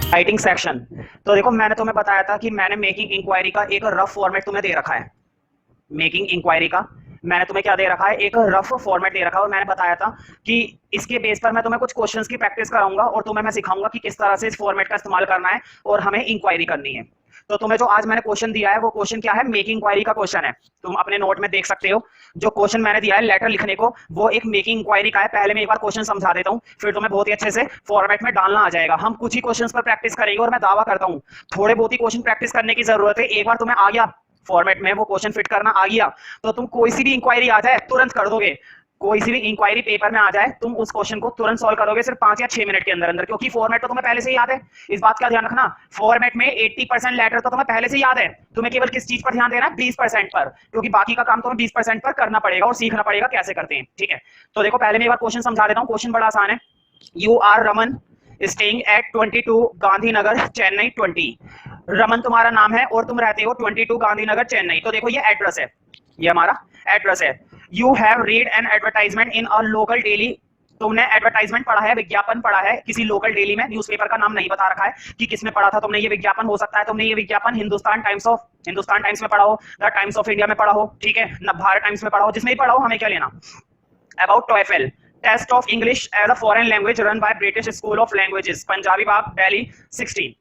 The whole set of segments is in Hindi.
Writing section. तो देखो मैंने तुम्हें बताया था कि मैंने मेकिंग इंक्वायरी का एक रफ फॉर्मेट तुम्हें दे रखा है। मेकिंग इंक्वायरी का मैंने तुम्हें क्या दे रखा है, एक रफ फॉर्मेट दे रखा है, और मैंने बताया था कि इसके बेस पर मैं तुम्हें कुछ क्वेश्चंस की प्रैक्टिस कराऊंगा और तुम्हें मैं सिखाऊंगा कि किस तरह से इस फॉर्मेट का इस्तेमाल करना है और हमें इंक्वायरी करनी है। तो तुम्हें जो आज मैंने क्वेश्चन दिया है वो क्वेश्चन क्या है, मेकिंग इंक्वायरी का क्वेश्चन है। तुम अपने नोट में देख सकते हो जो क्वेश्चन मैंने दिया है लेटर लिखने को, वो एक मेकिंग इंक्वायरी का है। पहले मैं एक बार क्वेश्चन समझा देता हूँ, फिर तुम्हें बहुत ही अच्छे से फॉर्मेट में डालना आ जाएगा। हम कुछ ही क्वेश्चंस पर प्रैक्टिस करेंगे और मैं दावा करता हूँ थोड़े बहुत ही क्वेश्चन प्रैक्टिस करने की जरूरत है। एक बार तुम्हें आ गया फॉर्मेट में वो क्वेश्चन फिट करना आ गया तो तुम कोई सी भी इंक्वायरी आ जाए तुरंत कर दोगे। कोई सी भी इंक्वायरी पेपर में आ जाए तुम उस क्वेश्चन को तुरंत सॉल्व करोगे सिर्फ 5 या 6 मिनट के अंदर अंदर, क्योंकि फॉर्मेट तो तुम्हें पहले से ही याद है। इस बात का ध्यान रखना, फॉर्मेट में 80% लेटर तो तुम्हें पहले से ही याद है। तुम्हें केवल किस चीज पर ध्यान देना है, 20% पर, क्योंकि बाकी का काम तुम्हें 20% पर करना पड़ेगा और सीखना पड़ेगा कैसे करते हैं। ठीक है, तो देखो पहले मैं एक बार क्वेश्चन समझा देता हूँ। क्वेश्चन बड़ा आसान है। You are Raman staying at 22 Gandhinagar Chennai 20। Raman तुम्हारा नाम है और तुम रहते हो 22 गांधीनगर चेन्नई। तो देखो ये एड्रेस है, ये हमारा एड्रेस है। You have read an advertisement in a local daily. तुमने एडवर्टाइजमेंट पढ़ा है, विज्ञापन पढ़ा है किसी लोकल डेली में। न्यूज़पेपर का नाम नहीं बता रखा है कि किसमें पढ़ा था तुमने ये विज्ञापन। हो सकता है तुमने ये विज्ञापन हिंदुस्तान टाइम्स में पढ़ा हो, द टाइम्स ऑफ इंडिया में पढ़ा हो, ठीक है, नवभारत टाइम्स में पढ़ा हो, जिसमें भी पढ़ा हो हमें क्या लेना। About TOEFL test of English as a foreign language run by British School of Languages, Punjabi Bagh Delhi 16।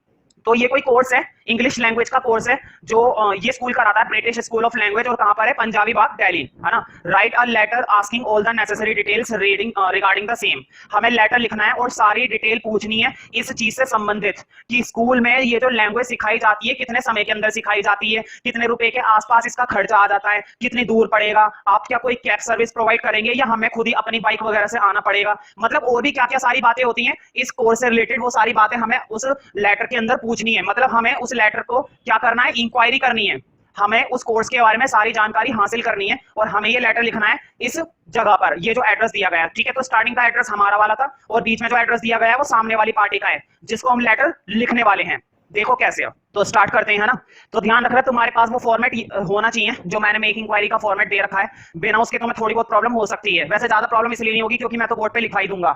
तो ये कोई कोर्स है, इंग्लिश लैंग्वेज का कोर्स है जो ये स्कूल कराता है, ब्रिटिश स्कूल ऑफ लैंग्वेज, और कहां पर है, पंजाबी बाग दिल्ली, है ना। Write a letter asking all the necessary details reading regarding the same. हमें लेटर लिखना है और सारी डिटेल पूछनी है इस चीज से संबंधित कि स्कूल में ये जो लैंग्वेज सिखाई जाती है कितने समय के अंदर सिखाई जाती है, कितने रुपए के आसपास इसका खर्चा आ जाता है, कितनी दूर पड़ेगा, आप क्या कोई कैब सर्विस प्रोवाइड करेंगे या हमें खुद ही अपनी बाइक वगैरह से आना पड़ेगा, मतलब और भी क्या क्या सारी बातें होती हैं इस कोर्स से रिलेटेड, वो सारी बातें हमें उस लेटर के अंदर पूछनी है। मतलब हमें उस लेटर को क्या करना है, इंक्वायरी करनी है, हमें उस कोर्स के बारे में सारी जानकारी हासिल करनी है और हमें ये लेटर लिखना है इस जगह पर, ये जो एड्रेस दिया गया है। ठीक है, तो स्टार्टिंग का एड्रेस हमारा वाला था और बीच में जो एड्रेस दिया गया है वो सामने वाली पार्टी का है जिसको हम लेटर लिखने वाले हैं। देखो कैसे हो, तो स्टार्ट करते हैं, है ना। तो ध्यान रखना तुम्हारे पास वो फॉर्मेट होना चाहिए जो मैंने मेक इंक्वायरी का फॉर्मेट दे रखा है। बिना उसके तुम्हें थोड़ी बहुत प्रॉब्लम हो सकती है, वैसे ज्यादा प्रॉब्लम इसलिए नहीं होगी क्योंकि मैं तो बोर्ड पे लिखवाई दूंगा।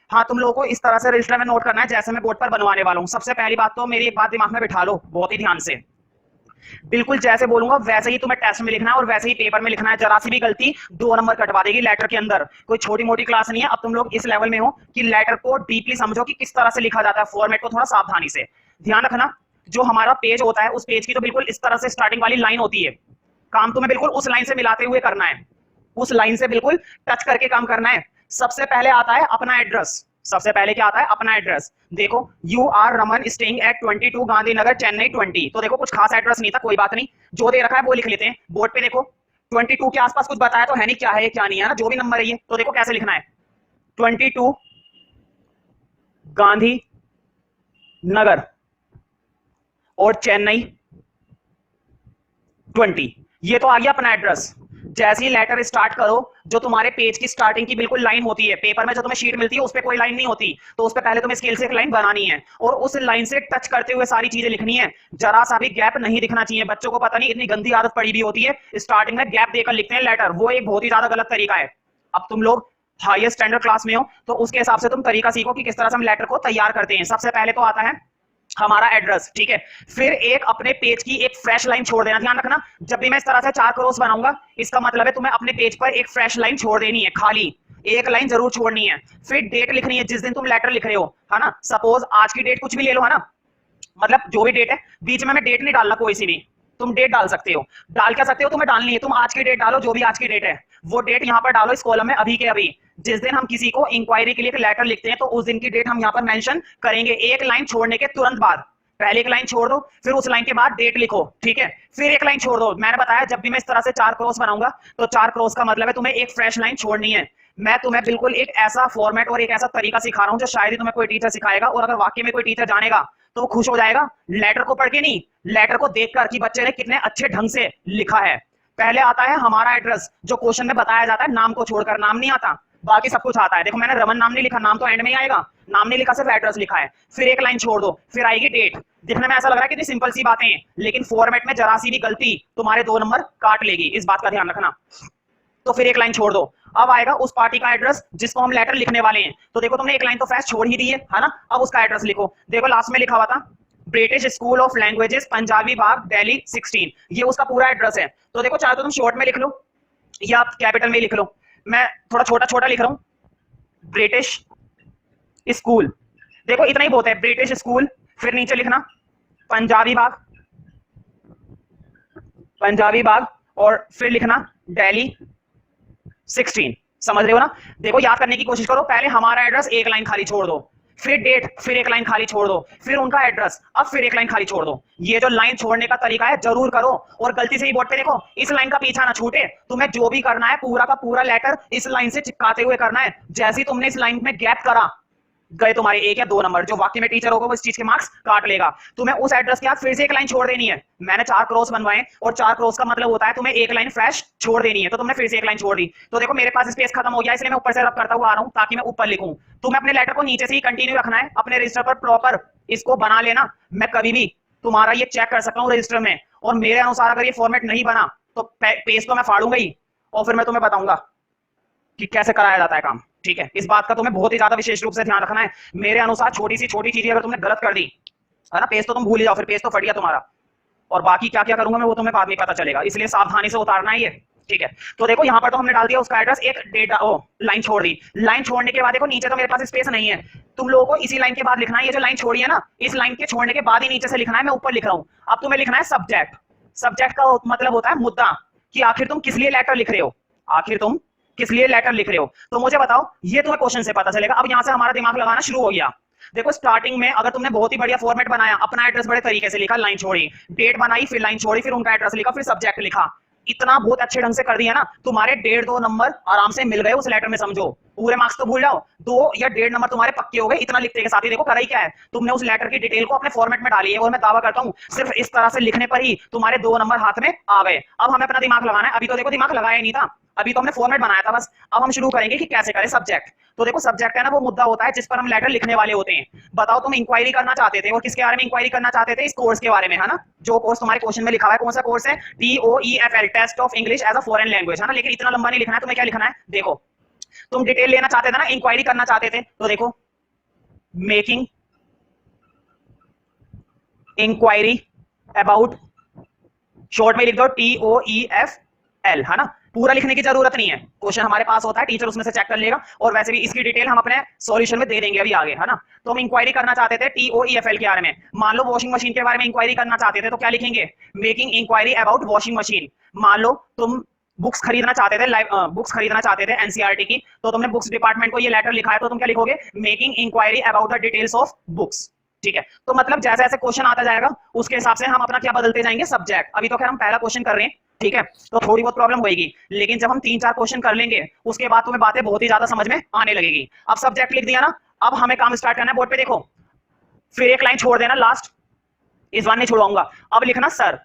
हाँ, तुम लोगों को इस तरह से रजिस्टर में नोट करना है जैसे मैं बोर्ड पर बनवाने वाला हूँ। सबसे पहली बात तो मेरी एक बात दिमाग में बिठा लो बहुत ही ध्यान से, बिल्कुल जैसे बोलूंगा वैसे ही तुम्हें टेस्ट में लिखना है और वैसे ही पेपर में लिखना है। जरा सी भी गलती 2 नंबर कटवा देगी लेटर के अंदर। कोई छोटी मोटी क्लास नहीं है, अब तुम लोग इस लेवल में हो कि लेटर को डीपली समझो कि किस तरह से लिखा जाता है, फॉर्मेट को थोड़ा सावधानी से ध्यान रखना। जो हमारा पेज होता है उस पेज की तो बिल्कुल इस तरह से स्टार्टिंग वाली लाइन होती है, काम तुम्हें बिल्कुल उस लाइन से मिलाते हुए करना है, उस लाइन से बिल्कुल टच करके काम करना है। सबसे पहले आता है अपना एड्रेस, सबसे पहले क्या आता है, अपना एड्रेस। देखो you are Raman staying at 22 Gandhinagar Chennai 20। तो देखो कुछ खास एड्रेस नहीं था, कोई बात नहीं, जो दे रखा है वो लिख लेते हैं। बोर्ड पे देखो 22 के आसपास कुछ बताया तो है नहीं, क्या है क्या नहीं है ना, जो भी नंबर है ये। तो देखो कैसे लिखना है, 22 गांधी नगर और चेन्नई 20, ये तो आ गया अपना एड्रेस। जैसे ही लेटर स्टार्ट करो, जो तुम्हारे पेज की स्टार्टिंग की बिल्कुल लाइन होती है, पेपर में जो तुम्हें शीट मिलती है उस पर कोई लाइन नहीं होती, तो उस पर पहले तुम्हें स्केल से एक लाइन बनानी है और उस लाइन से टच करते हुए सारी चीजें लिखनी है। जरा सा भी गैप नहीं दिखना चाहिए। बच्चों को पता नहीं इतनी गंदी आदत पड़ी भी होती है, स्टार्टिंग में गैप देकर लिखते हैं लेटर, वो एक बहुत ही ज्यादा गलत तरीका है। अब तुम लोग हायर स्टैंडर्ड क्लास में हो तो उसके हिसाब से तुम तरीका सीखो कि किस तरह से हम लेटर को तैयार करते हैं। सबसे पहले तो आता है हमारा एड्रेस, ठीक है, फिर एक अपने पेज की एक फ्रेश लाइन छोड़ देना। ध्यान रखना, जब भी मैं इस तरह से 4 क्रॉस बनाऊंगा इसका मतलब है तुम्हें अपने पेज पर एक फ्रेश लाइन छोड़ देनी है, खाली एक लाइन जरूर छोड़नी है। फिर डेट लिखनी है जिस दिन तुम लेटर लिख रहे हो, है ना। सपोज आज की डेट कुछ भी ले लो, है ना, मतलब जो भी डेट है, बीच में मैं डेट नहीं डालना कोई सी भी, तुम डेट डाल सकते हो, डाल क्या सकते हो, तुम्हें डालनी है, तुम आज की डेट डालो, जो भी आज की डेट है वो डेट यहाँ पर डालो इस कॉलम में अभी के अभी। जिस दिन हम किसी को इंक्वायरी के लिए लेटर लिखते हैं तो उस दिन की डेट हम यहाँ पर मेंशन करेंगे, एक लाइन छोड़ने के तुरंत बाद। पहले एक लाइन छोड़ दो, फिर उस लाइन के बाद डेट लिखो, ठीक है, फिर एक लाइन छोड़ दो। मैंने बताया जब भी मैं इस तरह से 4 क्रॉस बनाऊंगा तो 4 क्रॉस का मतलब है तुम्हें एक फ्रेश लाइन छोड़नी है। मैं तुम्हें बिल्कुल एक ऐसा फॉर्मेट और एक ऐसा तरीका सिखा रहा हूं जो शायद ही तुम्हें कोई टीचर सिखाएगा, और अगर वाकई में कोई टीचर जानेगा तो वो खुश हो जाएगा, लेटर को पढ़ के नहीं, लेटर को देखकर कि बच्चे ने कितने अच्छे ढंग से लिखा है। पहले आता है हमारा एड्रेस, जो क्वेश्चन में बताया जाता है, नाम को छोड़कर, नाम नहीं आता, बाकी सब कुछ आता है। देखो मैंने रमन नाम नहीं लिखा, नाम तो एंड में ही आएगा, नाम नहीं लिखा, सिर्फ एड्रेस लिखा है। फिर एक लाइन छोड़ दो, फिर आएगी डेट। दिखने में ऐसा लग रहा है कितनी सिंपल सी बातें हैं, लेकिन फॉर्मेट में जरा सी भी गलती तुम्हारे 2 नंबर काट लेगी, इस बात का ध्यान रखना। तो फिर एक लाइन छोड़ दो, अब आएगा उस पार्टी का एड्रेस जिसको हम लेटर लिखने वाले हैं। तो देखो तुमने एक लाइन तो फैस्ट छोड़ ही दी है ना। अब उसका एड्रेस लिखो। देखो लास्ट में लिखा हुआ था British School of Languages Punjabi Bagh Delhi 16, ये उसका पूरा एड्रेस है। तो देखो चाहे तो तुम शॉर्ट में लिख लो या कैपिटल में लिख लो। मैं थोड़ा छोटा छोटा लिख रहा हूं, ब्रिटिश स्कूल। देखो इतना ही बहुत है, ब्रिटिश स्कूल, फिर नीचे लिखना पंजाबी बाग, पंजाबी बाग, और फिर लिखना दिल्ली 16। समझ रहे हो ना। देखो याद करने की कोशिश करो, पहले हमारा एड्रेस एक लाइन खाली छोड़ दो, फिर डेट, फिर एक लाइन खाली छोड़ दो, फिर उनका एड्रेस, अब फिर एक लाइन खाली छोड़ दो। ये जो लाइन छोड़ने का तरीका है जरूर करो, और गलती से ही बोर्ड पे देखो इस लाइन का पीछा ना छूटे। तुम्हें जो भी करना है पूरा का पूरा लेटर इस लाइन से चिपकाते हुए करना है। जैसे ही तुमने इस लाइन में गैप करा, गए तुम्हारे 1 या 2 नंबर। जो वाक्य में टीचर होगा वो इस चीज के मार्क्स काट लेगा। तुम्हें उस एड्रेस के बाद फिर से एक लाइन छोड़ देनी है। मैंने 4 क्रॉस बनवाए, और 4 क्रॉस का मतलब होता है तुम्हें एक लाइन फ्रेश छोड़ देनी है। तो तुमने फिर से एक लाइन छोड़ दी। तो देखो मेरे पास स्पेस खत्म हो गया, इसलिए मैं ऊपर से रब करता हुआ आ रहा हूं ताकि मैं ऊपर लिखूं। तुम्हें अपने लेटर को नीचे से ही कंटिन्यू रखना है, अपने रजिस्टर पर प्रॉपर इसको बना लेना। मैं कभी भी तुम्हारा ये चेक कर सकता हूँ रजिस्टर में, और मेरे अनुसार अगर ये फॉर्मेट नहीं बना तो पेज तो मैं फाड़ूंगा ही, और फिर मैं तुम्हें बताऊंगा कि कैसे कराया जाता है काम। ठीक है, इस बात का तुम्हें बहुत ही ज्यादा विशेष रूप से ध्यान रखना है। मेरे अनुसार छोटी सी छोटी चीजें अगर तुमने गलत कर दी है ना, पेज तो तुम भूल ही जाओ, फिर पेज तो फट गया तुम्हारा। और बाकी क्या क्या करूंगा मैं वो तुम्हें बाद में पता चलेगा, इसलिए सावधानी से उतारना है ये। ठीक है, तो देखो यहाँ पर तो हमने डाल दिया उसका एड्रेस, एक डेटा लाइन छोड़ दी। लाइन छोड़ने के बाद देखो नीचे तो मेरे पास स्पेस नहीं है, तुम लोगों को इसी लाइन के बाद लिखना है। ये जो लाइन छोड़ी है ना, इस लाइन के छोड़ने के बाद ही नीचे से लिखना है। मैं ऊपर लिख रहा हूँ, अब तुम्हें लिखना है सब्जेक्ट। सब्जेक्ट का मतलब होता है मुद्दा, कि आखिर तुम किस लिए लेटर लिख रहे हो, आखिर तुम किस लिए लेटर लिख रहे हो। तो मुझे बताओ, ये तुम्हें क्वेश्चन से पता चलेगा। अब यहां से हमारा दिमाग लगाना शुरू हो गया। देखो स्टार्टिंग में अगर तुमने बहुत ही बढ़िया फॉर्मेट बनाया, अपना एड्रेस बड़े तरीके से लिखा, लाइन छोड़ी, डेट बनाई, फिर लाइन छोड़ी, फिर उनका एड्रेस लिखा, फिर सब्जेक्ट लिखा, इतना बहुत अच्छे ढंग से कर दिया ना, तुम्हारे 1.5-2 नंबर आराम से मिल गए उस लेटर में। समझो पूरे मार्क्स तो भूल जाओ, 2 या 1.5 नंबर तुम्हारे पक्के हो गए इतना लिखते के साथ ही। देखो करा ही क्या है, तुमने उस लेटर की डिटेल को अपने फॉर्मेट में डाली है, और मैं दावा करता हूं सिर्फ इस तरह से लिखने पर ही तुम्हारे 2 नंबर हाथ में आ गए। अब हमें अपना दिमाग लगाना है। अभी तो देखो दिमाग लगाया ही नहीं था, अभी तो हमने फॉर्मेट बनाया था बस। अब हम शुरू करेंगे कि कैसे करें सब्जेक्ट। तो देखो सब्जेक्ट है ना, वो मुद्दा होता है जिस पर हम लेटर लिखने वाले होते हैं। बताओ तुम इंक्वायरी करना चाहते थे, और किसके बारे में इंक्वायरी करना चाहते थे, इस कोर्स के बारे में, है ना। जो कोर्स तुम्हारे क्वेश्चन में लिखा हुआ है, कौन सा कोर्स है, TOEFL, test of English as a foreign language, है ना। लेकिन इतना लंबा नहीं लिखना है, तुम्हें क्या लिखना है, देखो तुम डिटेल लेना चाहते थे ना, इंक्वायरी करना चाहते थे, तो देखो मेकिंग इंक्वायरी अबाउट, शॉर्ट में लिख दो TOEFL, है ना। पूरा लिखने की जरूरत नहीं है, क्वेश्चन हमारे पास होता है, टीचर उसमें से चेक कर लेगा, और वैसे भी इसकी डिटेल हम अपने सॉल्यूशन में दे देंगे अभी आगे, है ना। तो हम इंक्वायरी करना चाहते थे TOEFL के बारे में। मान लो वॉशिंग मशीन के बारे में इंक्वायरी करना चाहते थे, तो क्या लिखेंगे, making inquiry about washing machine. मान लो तुम बुक्स खरीदना चाहते थे, बुक्स खरीदना चाहते थे NCERT की, तो तुमने बुक्स डिपार्टमेंट को ये लेटर लिखा है, तो तुम क्या लिखोगे, making inquiry about the details of books. ठीक है, तो मतलब जैसे जैसे क्वेश्चन आता जाएगा उसके हिसाब से हम अपना क्या बदलते जाएंगे, सब्जेक्ट। अभी तो खैर हम पहला क्वेश्चन कर रहे हैं, ठीक है, तो थोड़ी बहुत प्रॉब्लम होगी, लेकिन जब हम 3-4 क्वेश्चन कर लेंगे उसके बाद तुम्हें बातें बहुत ही ज्यादा समझ में आने लगेगी। अब सब्जेक्ट लिख दिया ना, अब हमें काम स्टार्ट करना है। बोर्ड पे देखो, फिर एक लाइन छोड़ देना लास्ट, इस बार नहीं छोड़ाऊंगा। अब लिखना सर,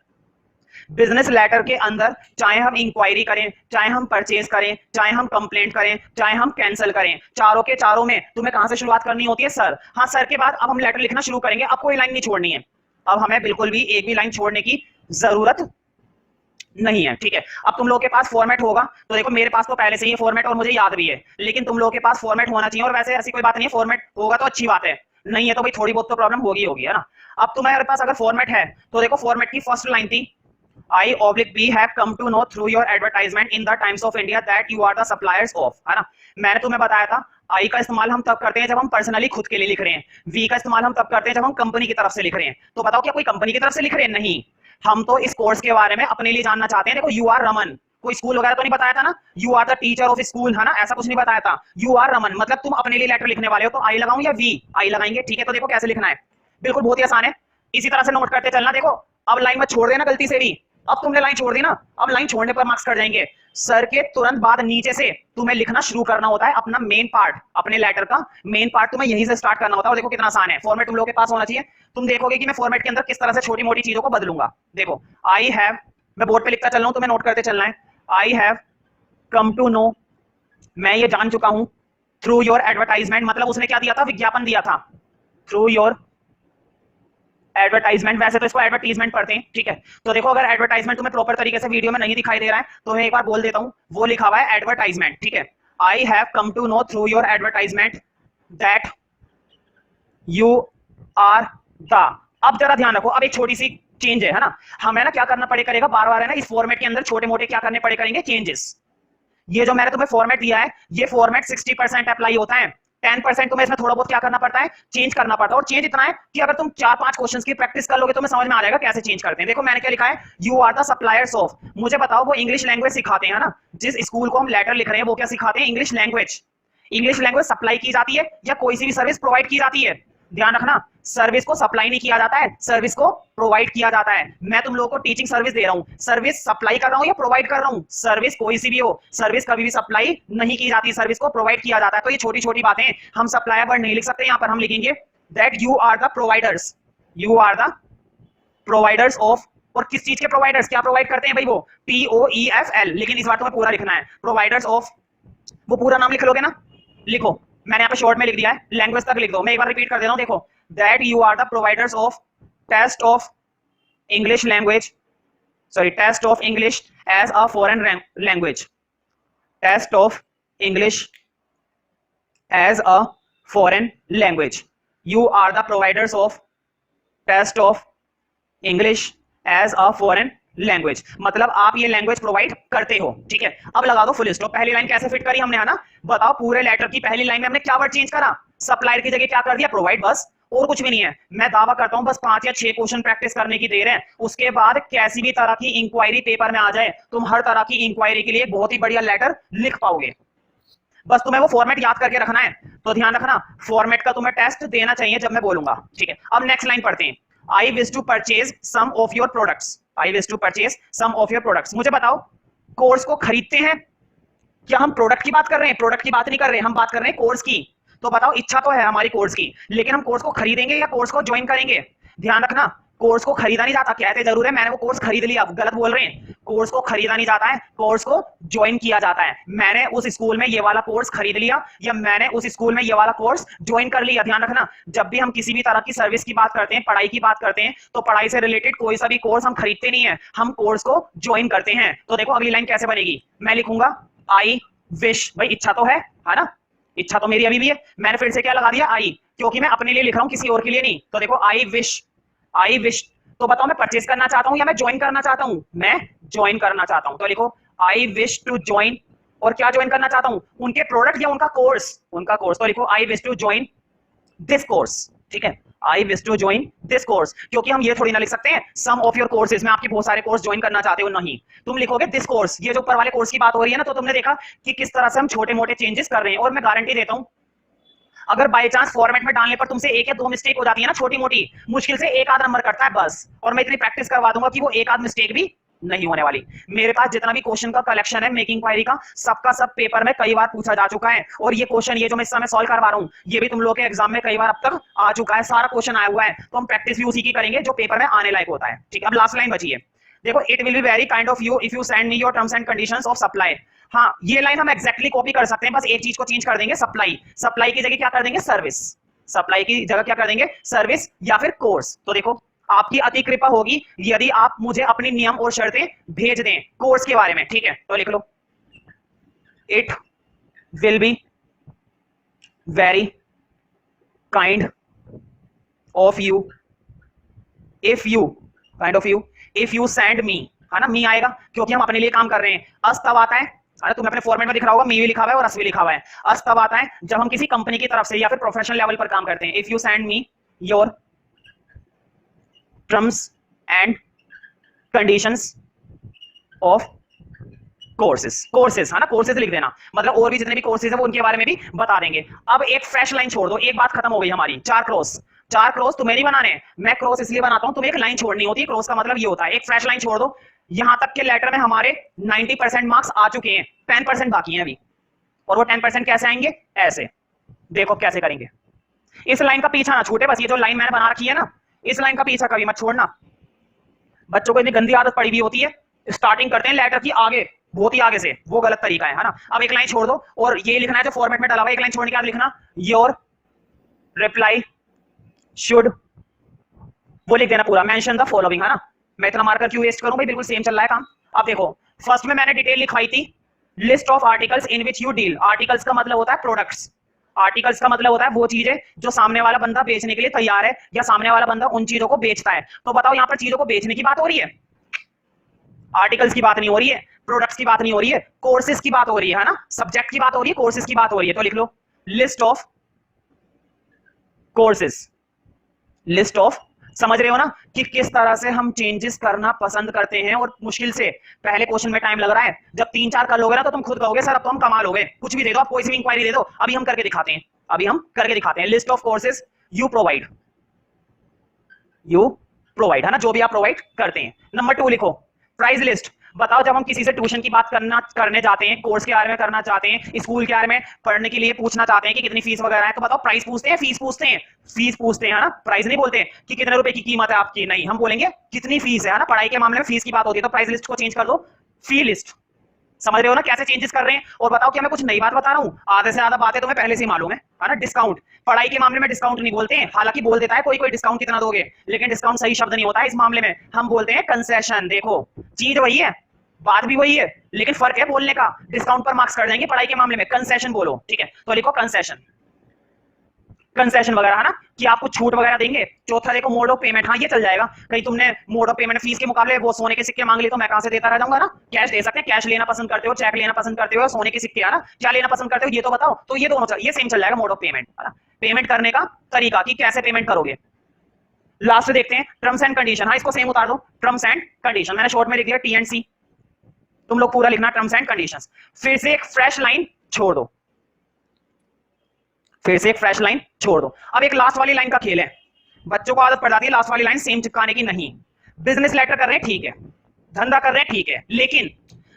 बिजनेस लेटर के अंदर चाहे हम इंक्वायरी करें, चाहे हम परचेज करें, चाहे हम कंप्लेंट करें, चाहे हम कैंसिल करें, चारों के चारों में तुम्हें कहां से शुरुआत करनी होती है, सर। हाँ, सर के बाद अब हम लेटर लिखना शुरू करेंगे। अब कोई लाइन नहीं छोड़नी है, अब हमें बिल्कुल भी एक भी लाइन छोड़ने की जरूरत नहीं है। ठीक है, अब तुम लोग के पास फॉर्मेट होगा, तो देखो मेरे पास तो पहले से ही फॉर्मेट और मुझे याद भी है, लेकिन तुम लोग के पास फॉर्मेट होना चाहिए। और वैसे ऐसी कोई बात नहीं है, फॉर्मेट होगा तो अच्छी बात है, नहीं है तो भाई थोड़ी बहुत तो प्रॉब्लम होगी, है ना। अब तुम्हारे पास अगर फॉर्मेट है तो देखो फॉर्मेट की फर्स्ट लाइन थी, I/B have come to know through your advertisement in the Times of India that you are the suppliers of, है ना। मैंने तुम्हें बताया था आई का इस्तेमाल हम तब करते हैं जब हम पर्सनली खुद के लिए लिख रहे हैं, वी का इस्तेमाल हम तब करते हैं जब हम कंपनी की तरफ से लिख रहे हैं। तो बताओ क्या कोई कंपनी की तरफ से लिख रहे हैं, नहीं, हम तो इस कोर्स के बारे में अपने लिए जानना चाहते हैं। देखो यू आर रमन, कोई स्कूल वगैरह तो नहीं बताया था ना, you are the teacher of school, है ना, ऐसा कुछ नहीं बताया था। यू आर रमन मतलब तुम अपने लिए लेटर लिखने वाले हो, तो आई लगाऊं या वी, आई लगाएंगे। ठीक है, तो देखो कैसे लिखना है, बिल्कुल बहुत ही आसान है, इसी तरह से नोट करते चलना। देखो अब लाइन मत छोड़ देना गलती से भी, अब तुमने लाइन छोड़ दी ना, अब लाइन छोड़ने पर मार्क्स कट जाएंगे। सर के तुरंत बाद नीचे से तुम्हें लिखना शुरू करना होता है अपना मेन पार्ट, अपने लेटर का मेन पार्ट तुम्हें यहीं से स्टार्ट करना होता है। और देखो कितना आसान है, फॉर्मेट तुम लोगों के पास होना चाहिए। तुम देखोगे कि मैं फॉर्मेट के अंदर किस तरह से छोटी मोटी चीजों को बदलूंगा। देखो आई हैव, मैं बोर्ड पे लिखता चल रहा हूं, तुम्हें नोट करते चलना है। I have come to know, मैं ये जान चुका हूं, थ्रू योर एडवर्टाइजमेंट, मतलब उसने क्या दिया था, विज्ञापन दिया था, थ्रू योर एडवर्टाइजमेंट, वैसे तो इसको एडवर्टाइजमेंट पढ़ते हैं। ठीक है, तो देखो अगर एडवर्टाइजमेंट तुम्हें प्रॉपर तरीके से वीडियो में नहीं दिखाई दे रहा है तो मैं एक बार बोल देता हूं, वो लिखा हुआ है एडवर्टाइजमेंट। ठीक है, I have come to know through your advertisement that you are the. अब जरा ध्यान रखो, अब एक छोटी सी चेंज है ना, हमें ना क्या करना पड़े करेगा बार बार है ना, इस फॉर्मेट के अंदर छोटे मोटे क्या करने पड़े करेंगे चेंजेस। ये जो मैंने तुम्हें फॉर्मेट दिया है, ये फॉर्मेट 60% अप्लाई होता है, 10% तुम्हें इसमें थोड़ा बहुत क्या करना पड़ता है, चेंज करना पड़ता है। और चेंज इतना है कि अगर तुम 4-5 क्वेश्चंस की प्रैक्टिस कर लोगे तो तुम्हें समझ में आ जाएगा कैसे चेंज करते हैं। देखो मैंने क्या लिखा है, you are the suppliers of, मुझे बताओ वो इंग्लिश लैंग्वेज सिखाते हैं ना, जिस स्कूल को हम लेटर लिख रहे हैं वो क्या सिखाते हैं, English language. English language supply की जाती है या कोई सी भी सर्विस प्रोवाइड की जाती है? ध्यान रखना, सर्विस को सप्लाई नहीं किया जाता है, सर्विस को प्रोवाइड किया जाता है। मैं तुम लोगों को टीचिंग सर्विस दे रहा हूं, सर्विस सप्लाई कर रहा हूं या प्रोवाइड कर रहा हूं? सर्विस कोई सी भी हो, सर्विस कभी भी सप्लाई नहीं की जाती, सर्विस को प्रोवाइड किया जाता है। तो ये छोटी छोटी बातें हम सप्लायर वर्ड नहीं लिख सकते, यहां पर हम लिखेंगे that you are the providers, you are the providers of. और किस चीज के प्रोवाइडर्स, क्या प्रोवाइड करते हैं भाई? वो POEFL, लेकिन इस बार तुम्हें पूरा लिखना है, प्रोवाइडर्स ऑफ। वो पूरा नाम लिख लोगे ना, लिखो, मैंने यहाँ पे शॉर्ट में लिख दिया है, लैंग्वेज तक लिख दो। मैं एक बार रिपीट कर देता हूँ, देखो, that you are the providers of test of English language, sorry test of English as a foreign language, test of English as a foreign language, you are the providers of test of English as a foreign language, मतलब आप ये लैंग्वेज प्रोवाइड करते हो, ठीक है। अब लगा दो फुल स्टॉप। पहली लाइन कैसे फिट करी हमने, है ना? बताओ पूरे लेटर की पहली लाइन में हमने क्या वर्ड चेंज करा? सप्लायर की जगह क्या कर दिया? प्रोवाइड, बस, और कुछ भी नहीं है। मैं दावा करता हूं बस 5 या 6 क्वेश्चन प्रैक्टिस करने की देर है, उसके बाद कैसी भी तरह की इंक्वायरी पेपर में आ जाए, तुम हर तरह की इंक्वायरी के लिए बहुत ही बढ़िया लेटर लिख पाओगे। बस तुम्हें वो फॉर्मेट याद करके रखना है। तो ध्यान रखना, फॉर्मेट का तुम्हें टेस्ट देना चाहिए जब मैं बोलूंगा, ठीक है। अब नेक्स्ट लाइन पढ़ते हैं, I wish to purchase some of your products, I wish to purchase some of your products. मुझे बताओ, कोर्स को खरीदते हैं? क्या हम प्रोडक्ट की बात कर रहे हैं? प्रोडक्ट की बात नहीं कर रहे, हम बात कर रहे हैं कोर्स की। तो बताओ, इच्छा तो है हमारी कोर्स की, लेकिन हम कोर्स को खरीदेंगे या कोर्स को ज्वाइन करेंगे? ध्यान रखना, कोर्स को खरीदा नहीं जाता, कहते जरूर है मैंने वो कोर्स खरीद लिया, गलत बोल रहे हैं। कोर्स को खरीदा नहीं जाता है, कोर्स को ज्वाइन किया जाता है। मैंने उस स्कूल में ये वाला कोर्स खरीद लिया या मैंने उस स्कूल में ये वाला कोर्स ज्वाइन कर लिया। ध्यान रखना, जब भी हम किसी भी तरह की सर्विस की बात करते हैं, पढ़ाई की बात करते हैं, तो पढ़ाई से रिलेटेड कोई सा भी कोर्स हम खरीदते नहीं है, हम कोर्स को ज्वाइन करते हैं। तो देखो अगली लाइन कैसे बनेगी, मैं लिखूंगा आई विश, भाई इच्छा तो है ना, इच्छा तो मेरी अभी भी है। मैंने फिर से क्या लगा दिया, आई, क्योंकि मैं अपने लिए लिख रहा हूं, किसी और के लिए नहीं। तो देखो आई विश, आई विश। तो बताओ मैं परचेज करना चाहता हूं या मैं ज्वाइन करना चाहता हूं? मैं ज्वाइन करना चाहता हूं। तो लिखो आई विश टू ज्वाइन, और क्या ज्वाइन करना चाहता हूं? उनके प्रोडक्ट या उनका कोर्स? उनका कोर्स। तो लिखो I wish to join this course, ठीक है, I wish to join this course. क्योंकि हम ये थोड़ी ना लिख सकते हैं सम ऑफ योर कोर्सेज में आपके बहुत सारे कोर्स ज्वाइन करना चाहते हो, नहीं, तुम लिखोगे दिस कोर्स। ये जो ऊपर वाले कोर्स की बात हो रही है ना, तो तुमने देखा कि किस तरह से हम छोटे मोटे चेंजेस कर रहे हैं। और मैं गारंटी देता हूं, अगर बाय चांस फॉर्मेट में डालने पर तुमसे 1 या 2 मिस्टेक हो जाती है ना, छोटी मोटी, मुश्किल से 1 आध नंबर कटता है बस। और मैं इतनी प्रैक्टिस करवा दूंगा कि वो 1 आध मिस्टेक भी नहीं होने वाली। मेरे पास जितना भी क्वेश्चन का कलेक्शन है मेकिंग क्वेरी का, सबका सब पेपर में कई बार पूछा जा चुका है। और ये क्वेश्चन, ये जो मैं इस समय सॉल्व करवा रहा हूं, ये भी तुम लोगों के एग्जाम में कई बार अब तक आ चुका है, सारा क्वेश्चन आया हुआ है। तो हम प्रैक्टिस भी उसी की करेंगे जो पेपर में आने लायक होता है, ठीक है। अब लास्ट लाइन बची है, देखो, it will be very kind of you if you send me your terms and conditions of supply. हाँ, ये लाइन हम एग्जैक्टली कॉपी कर सकते हैं, बस एक चीज को चेंज कर देंगे, सप्लाई, सप्लाई की जगह क्या कर देंगे, सर्विस, सप्लाई की जगह क्या कर देंगे, सर्विस या फिर कोर्स। तो देखो, आपकी अति कृपा होगी यदि आप मुझे अपनी नियम और शर्तें भेज दें कोर्स के बारे में, ठीक है। तो लिख लो, it will be very kind of you if you, kind of you if you send me, है ना, मी आएगा क्योंकि हम अपने लिए काम कर रहे हैं। अस तब आता है, अरे तुम्हें अपने फॉर्मेट में दिख रहा होगा, मी भी लिखा हुआ है और अस भी लिखा हुआ है। अस तब आता है जब हम किसी कंपनी की तरफ से या फिर प्रोफेशनल लेवल पर काम करते हैं। If you send me your terms and conditions of courses, courses, है ना, कोर्सेज लिख देना, मतलब और भी जितने भी कोर्सेज है वो उनके बारे में भी बता देंगे। अब एक फ्रेश लाइन छोड़ दो, एक बात खत्म हो गई हमारी, 4 क्रॉस। 4 क्रॉस तुम्हें नहीं बनाने, मैं क्रॉस इसलिए बनाता हूं, तुम्हें एक लाइन छोड़नी होती है, क्रॉस का मतलब ये होता है एक फ्रेश लाइन छोड़ दो। यहां तक के लेटर में हमारे 90% मार्क्स आ चुके हैं, 10% बाकी हैं अभी, और वो 10% कैसे आएंगे, ऐसे देखो कैसे करेंगे। इस लाइन का पीछा ना छूटे, बस ये जो लाइन मैंने बना रखी है ना, इस लाइन का पीछा कभी मत छोड़ना। बच्चों को इतनी गंदी आदत पड़ी हुई होती है, स्टार्टिंग करते हैं लेटर की आगे, बहुत ही आगे से, वो गलत तरीका है ना। अब एक लाइन छोड़ दो और ये लिखना है जो फॉर्मेट में डाला हुआ है, एक लाइन छोड़ने के बाद लिखना योर रिप्लाई शुड, वो लिख देना पूरा, मेंशन द फॉलोइंग, है ना। मैं इतना मार्कर क्यों वेस्ट करूं भाई, बिल्कुल सेम चल रहा है काम। अब देखो, फर्स्ट में मैंने डिटेल लिखवाई थी list of articles in which you deal. Articles का मतलब होता है प्रोडक्ट्स। आर्टिकल्स का मतलब होता है वो चीजें जो सामने वाला बंदा बेचने के लिए तैयार है या सामने वाला बंदा उन चीजों को बेचता है। तो बताओ यहाँ पर चीजों को बेचने की बात हो रही है, आर्टिकल्स की बात नहीं हो रही है, प्रोडक्ट्स की बात नहीं हो रही है, कोर्सेज की बात हो रही है ना, सब्जेक्ट की बात हो रही है, कोर्सेज की बात हो रही है। तो लिख लो list of courses. List of, समझ रहे हो ना कि किस तरह से हम चेंजेस करना पसंद करते हैं। और मुश्किल से पहले क्वेश्चन में टाइम लग रहा है, जब 3-4 कर लोगे ना तो तुम खुद कहोगे सर अब तो हम कमाल हो गए। कुछ भी दे दो आप, कोई सी भी इंक्वायरी दे दो, अभी हम करके दिखाते हैं, अभी हम करके दिखाते हैं। List of courses you provide, you provide है ना, जो भी आप प्रोवाइड करते हैं। नंबर 2 लिखो प्राइस लिस्ट। बताओ जब हम किसी से ट्यूशन की बात करने जाते हैं, कोर्स के बारे में करना चाहते हैं, स्कूल के बारे में पढ़ने के लिए पूछना चाहते हैं कि कितनी फीस वगैरह है, तो बताओ प्राइस पूछते हैं फीस पूछते हैं? फीस पूछते हैं, है ना। प्राइस नहीं बोलते कि कितने रुपए की कीमत है आपकी, नहीं, हम बोलेंगे कितनी फीस है ना। पढ़ाई के मामले में फीस की बात होती है, तो प्राइस लिस्ट को चेंज कर दो फी लिस्ट। समझ रहे हो ना कैसे चेंजेस कर रहे हैं। और बताओ क्या मैं कुछ नई बात बता रहा हूं, आधे से ज्यादा बातें तुम्हें पहले से ही मालूम है ना। डिस्काउंट, पढ़ाई के मामले में डिस्काउंट नहीं बोलते हैं, हालांकि बोल देता है कोई कोई डिस्काउंट कितना दोगे, लेकिन डिस्काउंट सही शब्द नहीं होता है इस मामले में, हम बोलते हैं कंसेशन। देखो चीज वही है, बात भी वही है, लेकिन फर्क है बोलने का। डिस्काउंट पर मार्क्स कर देंगे, पढ़ाई के मामले में कंसेशन बोलो, ठीक है। तो लिखो कंसेशन, कंसेशन वगैरह है ना, कि आपको छूट वगैरह देंगे। चौथा देखो मोड ऑफ पेमेंट, हाँ ये चल जाएगा। कहीं तुमने मोड ऑफ पेमेंट फीस के मुकाबले वो सोने के सिक्के मांग लिए तो मैं कहां से देता रह जाऊंगा ना। कैश दे सकते हैं, कैश लेना पसंद करते हो, चेक लेना पसंद करते हो, सोने के सिक्के है ना, क्या लेना पसंद करते हो ये तो बताओ। तो ये दोनों ये सेम चल जाएगा मोड ऑफ पेमेंट है ना, पेमेंट करने का तरीका कि कैसे पेमेंट करोगे। लास्ट देखते हैं टर्म्स एंड कंडीशन, हाँ इसको सेम उतार दो, टर्म्स एंड कंडीशन। मैंने शॉर्ट में लिख दिया टी&सी, तुम लोग पूरा लिखना टर्म्स एंड कंडीशंस। फिर से एक फ्रेश लाइन छोड़ दो, फिर से एक फ्रेश लाइन छोड़ दो। अब एक लास्ट वाली लाइन का खेल है, बच्चों को आदत पड़ जाती है लास्ट वाली लाइन सेम चिपकाने की। नहीं, बिजनेस लेटर कर रहे हैं ठीक है, धंधा कर रहे हैं ठीक है, लेकिन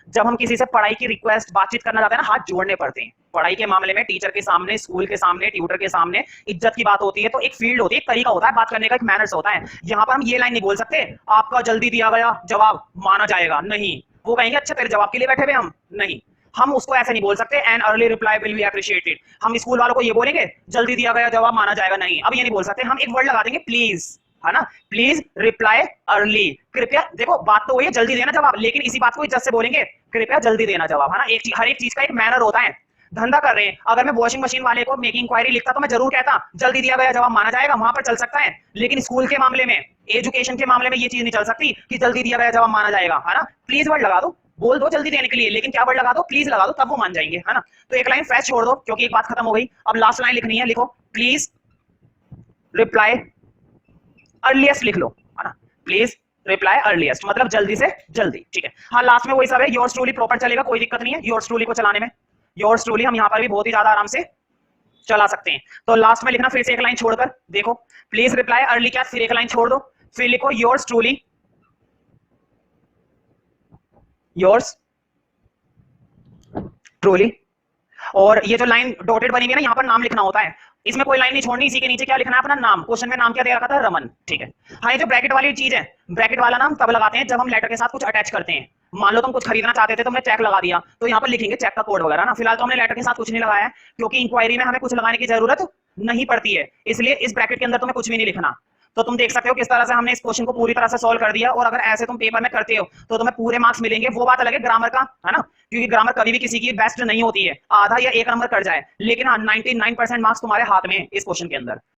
जब हम किसी से पढ़ाई की रिक्वेस्ट बातचीत करना चाहते हैं ना, हाथ जोड़ने पड़ते हैं। पढ़ाई के मामले में टीचर के सामने, स्कूल के सामने, ट्यूटर के सामने इज्जत की बात होती है, तो एक फील्ड होती है, एक तरीका होता है बात करने का, एक मैनर्स होता है। यहां पर हम ये लाइन नहीं बोल सकते आपका जल्दी दिया गया जवाब माना जाएगा, नहीं। वो कहेंगे अच्छा तेरे जवाब के लिए बैठे हुए हम, नहीं, हम उसको ऐसे नहीं बोल सकते an early reply will be appreciated. हम स्कूल वालों को ये बोलेंगे जल्दी दिया गया जवाब माना जाएगा, नहीं, अब ये नहीं बोल सकते। हम एक वर्ड लगा देंगे प्लीज, है ना, प्लीज रिप्लाई अर्ली, कृपया। देखो बात तो वही है जल्दी देना जवाब, लेकिन इसी बात को इज्जत से बोलेंगे कृपया जल्दी देना जवाब, है ना। एक हर एक चीज का एक मैनर होता है। धंधा कर रहे हैं, अगर मैं वॉशिंग मशीन वाले को मेकिंग इंक्वायरी लिखता तो मैं जरूर कहता जल्दी दिया गया जवाब माना जाएगा, वहां पर चल सकता है। लेकिन स्कूल के मामले में, एजुकेशन के मामले में ये चीज नहीं चल सकती कि जल्दी दिया गया जवाब माना जाएगा, है ना। प्लीज वर्ड लगा दो, बोल दो जल्दी देने के लिए, लेकिन क्या वर्ड लगा दो, प्लीज लगा दो, तब वो मान जाएंगे, है ना। तो एक लाइन फ्रेश छोड़ दो क्योंकि एक बात खत्म हो गई। अब लास्ट लाइन लिखनी है, लिखो प्लीज रिप्लाई अर्लीस्ट, लिख लो, है ना, प्लीज रिप्लाई अर्लीस्ट मतलब जल्दी से जल्दी, ठीक है। हाँ लास्ट में वही सब है, योर्स ट्रूली प्रॉपर चलेगा, कोई दिक्कत नहीं है योर्स ट्रूली को चलाने में। योर्स ट्रूली हम यहाँ पर भी बहुत ही ज्यादा आराम से चला सकते हैं। तो लास्ट में लिखना फिर से एक लाइन छोड़कर, देखो प्लीज रिप्लाई अर्ली क्या, फिर एक लाइन छोड़ दो, फिर लिखो योर्स ट्रूली, योर्स ट्रूली। और ये जो लाइन डॉटेड बनी हुई है ना, यहाँ पर नाम लिखना होता है, इसमें कोई लाइन नहीं छोड़नी, इसी के नीचे क्या लिखना है अपना नाम। क्वेश्चन में नाम क्या दे रखा था, रमन, ठीक है। हाँ ये जो ब्रैकेट वाली चीज है, ब्रैकेट वाला नाम तब लगाते हैं जब हम लेटर के साथ कुछ अटैच करते हैं। मान लो तुम कुछ खरीदना चाहते थे, तुमने चेक लगा दिया, तो यहाँ पर लिखेंगे चेक का कोड वगैरह ना। फिलहाल तो हमने लेटर के साथ कुछ नहीं लगाया है क्योंकि इंक्वायरी में हमें कुछ लगाने की जरूरत नहीं पड़ती है, इसलिए इस ब्रैकेट के अंदर तुम्हें कुछ भी नहीं लिखना। तो तुम देख सकते हो किस तरह से हमने इस क्वेश्चन को पूरी तरह से सॉल्व कर दिया। और अगर ऐसे तुम पेपर में करते हो तो तुम्हें पूरे मार्क्स मिलेंगे। वो बात अलग है ग्रामर का, है ना, क्योंकि ग्रामर कभी भी किसी की बेस्ट नहीं होती है, आधा या एक नंबर कर जाए, लेकिन 99% मार्क्स तुम्हारे हाथ में इस क्वेश्चन के अंदर।